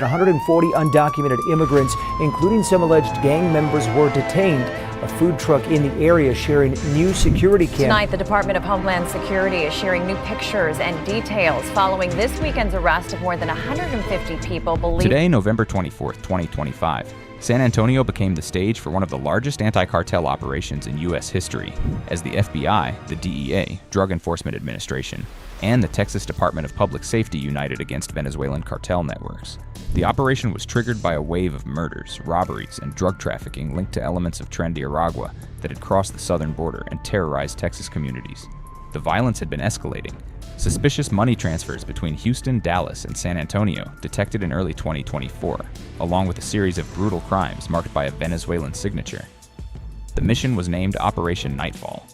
140 undocumented immigrants, including some alleged gang members, were detained. A food truck in the area sharing new security cameras. Tonight, the Department of Homeland Security is sharing new pictures and details following this weekend's arrest of more than 150 people believed. Today, November 24th, 2025, San Antonio became the stage for one of the largest anti-cartel operations in U.S. history, as the FBI, the DEA, Drug Enforcement Administration, and the Texas Department of Public Safety united against Venezuelan cartel networks. The operation was triggered by a wave of murders, robberies, and drug trafficking linked to elements of TREN de Aragua that had crossed the southern border and terrorized Texas communities. The violence had been escalating. Suspicious money transfers between Houston, Dallas, and San Antonio detected in early 2024, along with a series of brutal crimes marked by a Venezuelan signature. The mission was named Operation Nightfall,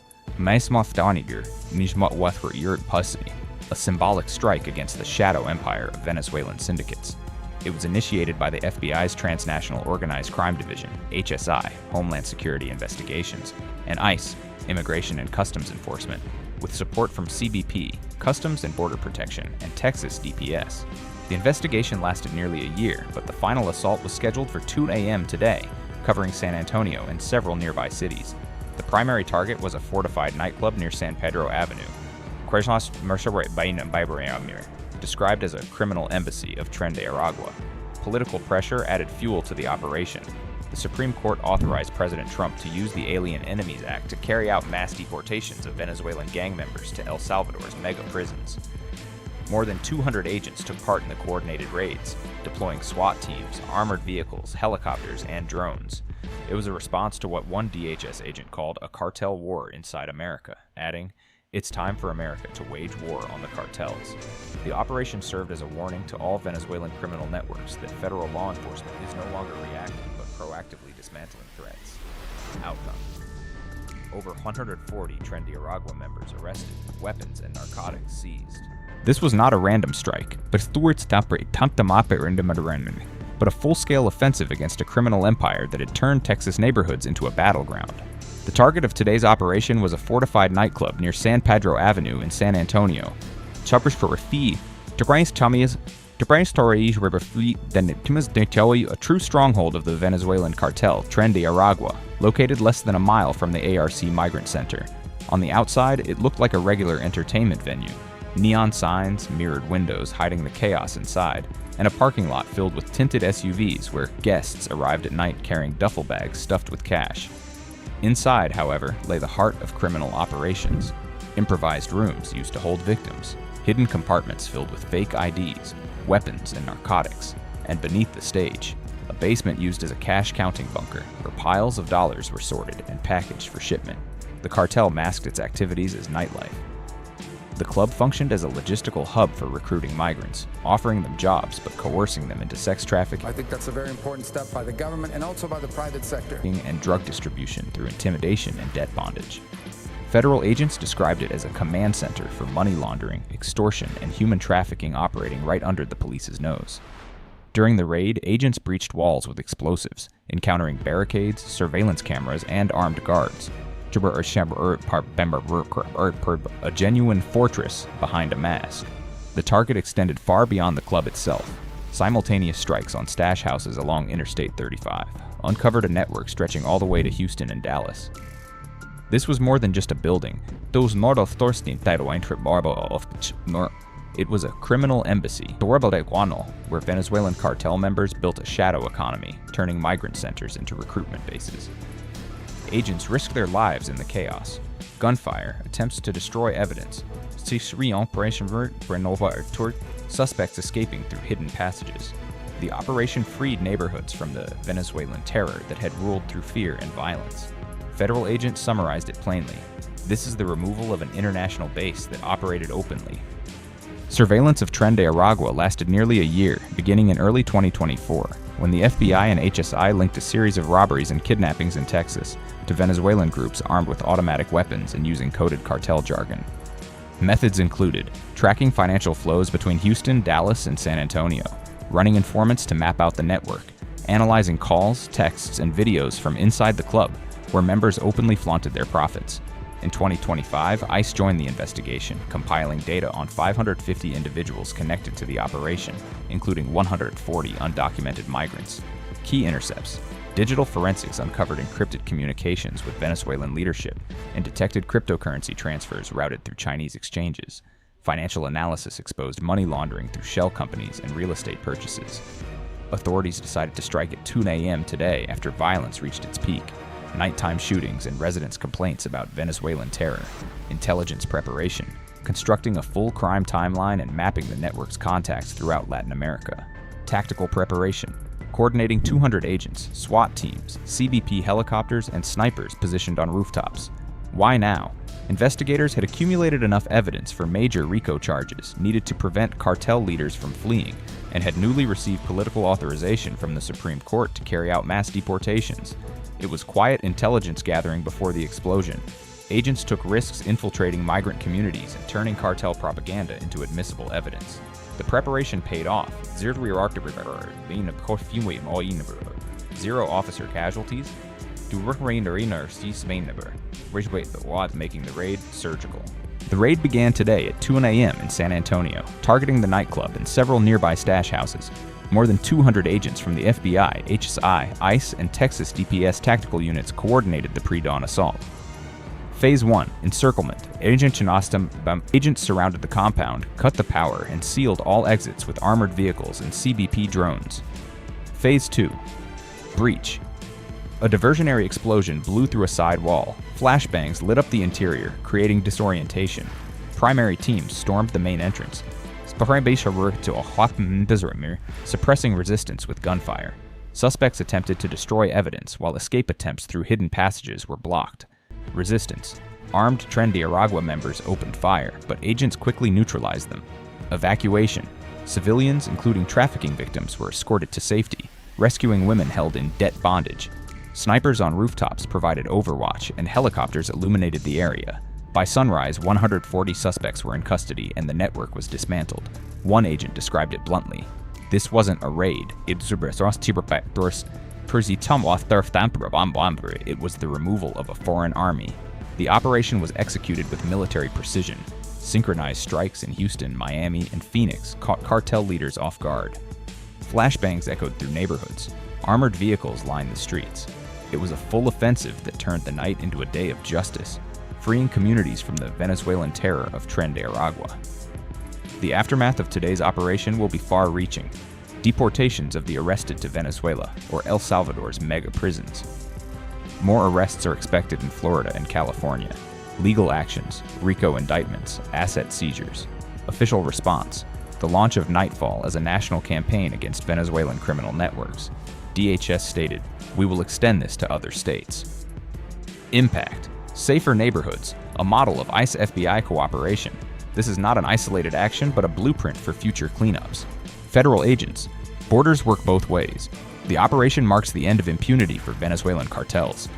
a symbolic strike against the shadow empire of Venezuelan syndicates. It was initiated by the FBI's Transnational Organized Crime Division, HSI, Homeland Security Investigations, and ICE, Immigration and Customs Enforcement, with support from CBP, Customs and Border Protection, and Texas DPS. The investigation lasted nearly a year, but the final assault was scheduled for 2 a.m. today, covering San Antonio and several nearby cities. The primary target was a fortified nightclub near San Pedro Avenue, described as a criminal embassy of TREN de Aragua. Political pressure added fuel to the operation. The Supreme Court authorized President Trump to use the Alien Enemies Act to carry out mass deportations of Venezuelan gang members to El Salvador's mega prisons. More than 200 agents took part in the coordinated raids, deploying SWAT teams, armored vehicles, helicopters, and drones. It was a response to what one DHS agent called a cartel war inside America, adding, "It's time for America to wage war on the cartels." The operation served as a warning to all Venezuelan criminal networks that federal law enforcement is no longer reacting but proactively dismantling threats. Outcome: over 140 TREN de Aragua members arrested, weapons and narcotics seized. This was not a random strike, but a full-scale offensive against a criminal empire that had turned Texas neighborhoods into a battleground. The target of today's operation was a fortified nightclub near San Pedro Avenue in San Antonio. A true stronghold of the Venezuelan cartel, TREN de Aragua, located less than a mile from the ARC Migrant Center. On the outside, it looked like a regular entertainment venue. Neon signs, mirrored windows hiding the chaos inside, and a parking lot filled with tinted SUVs where guests arrived at night carrying duffel bags stuffed with cash. Inside, however, lay the heart of criminal operations. Improvised rooms used to hold victims, hidden compartments filled with fake IDs, weapons and narcotics, and beneath the stage, a basement used as a cash-counting bunker where piles of dollars were sorted and packaged for shipment. The cartel masked its activities as nightlife. The club functioned as a logistical hub for recruiting migrants, offering them jobs but coercing them into sex trafficking. I think that's a very important step by the government and also by the private sector. And drug distribution through intimidation and debt bondage. Federal agents described it as a command center for money laundering, extortion, and human trafficking operating right under the police's nose. During the raid, agents breached walls with explosives, encountering barricades, surveillance cameras, and armed guards. A genuine fortress behind a mask. The target extended far beyond the club itself. Simultaneous strikes on stash houses along Interstate 35 uncovered a network stretching all the way to Houston and Dallas. This was more than just a building. It was a criminal embassy, where Venezuelan cartel members built a shadow economy, turning migrant centers into recruitment bases. Agents risked their lives in the chaos. Gunfire, attempts to destroy evidence, suspects escaping through hidden passages. The operation freed neighborhoods from the Venezuelan terror that had ruled through fear and violence. Federal agents summarized it plainly. This is the removal of an international base that operated openly. Surveillance of TREN de Aragua lasted nearly a year, beginning in early 2024, when the FBI and HSI linked a series of robberies and kidnappings in Texas to Venezuelan groups armed with automatic weapons and using coded cartel jargon. Methods included tracking financial flows between Houston, Dallas, and San Antonio, running informants to map out the network, analyzing calls, texts, and videos from inside the club, where members openly flaunted their profits, In 2025, ICE joined the investigation, compiling data on 550 individuals connected to the operation, including 140 undocumented migrants. Key intercepts: digital forensics uncovered encrypted communications with Venezuelan leadership and detected cryptocurrency transfers routed through Chinese exchanges. Financial analysis exposed money laundering through shell companies and real estate purchases. Authorities decided to strike at 2 a.m. today after violence reached its peak. Nighttime shootings and residents' complaints about Venezuelan terror. Intelligence preparation, constructing a full crime timeline and mapping the network's contacts throughout Latin America. Tactical preparation, coordinating 200 agents, SWAT teams, CBP helicopters, and snipers positioned on rooftops. Why now? Investigators had accumulated enough evidence for major RICO charges needed to prevent cartel leaders from fleeing, and had newly received political authorization from the Supreme Court to carry out mass deportations. It was quiet intelligence gathering before the explosion. Agents took risks infiltrating migrant communities and turning cartel propaganda into admissible evidence. The preparation paid off. Zero officer casualties, making the raid surgical. The raid began today at 2 a.m. in San Antonio, targeting the nightclub and several nearby stash houses. More than 200 agents from the FBI, HSI, ICE, and Texas DPS tactical units coordinated the pre-dawn assault. Phase 1, Encirclement. Agents surrounded the compound, cut the power, and sealed all exits with armored vehicles and CBP drones. Phase 2, Breach. A diversionary explosion blew through a side wall. Flashbangs lit up the interior, creating disorientation. Primary teams stormed the main entrance, suppressing resistance with gunfire. Suspects attempted to destroy evidence, while escape attempts through hidden passages were blocked. Resistance. Armed TREN de Aragua members opened fire, but agents quickly neutralized them. Evacuation. Civilians, including trafficking victims, were escorted to safety, rescuing women held in debt bondage. Snipers on rooftops provided overwatch, and helicopters illuminated the area. By sunrise, 140 suspects were in custody, and the network was dismantled. One agent described it bluntly: "This wasn't a raid. It was the removal of a foreign army." The operation was executed with military precision. Synchronized strikes in Houston, Miami, and Phoenix caught cartel leaders off guard. Flashbangs echoed through neighborhoods. Armored vehicles lined the streets. It was a full offensive that turned the night into a day of justice, freeing communities from the Venezuelan terror of TREN de Aragua. The aftermath of today's operation will be far-reaching. Deportations of the arrested to Venezuela or El Salvador's mega prisons. More arrests are expected in Florida and California. Legal actions, RICO indictments, asset seizures. Official response: the launch of Nightfall as a national campaign against Venezuelan criminal networks. DHS stated, "We will extend this to other states." Impact: safer neighborhoods, a model of ICE-FBI cooperation. This is not an isolated action, but a blueprint for future cleanups. Federal agents: borders work both ways. The operation marks the end of impunity for Venezuelan cartels.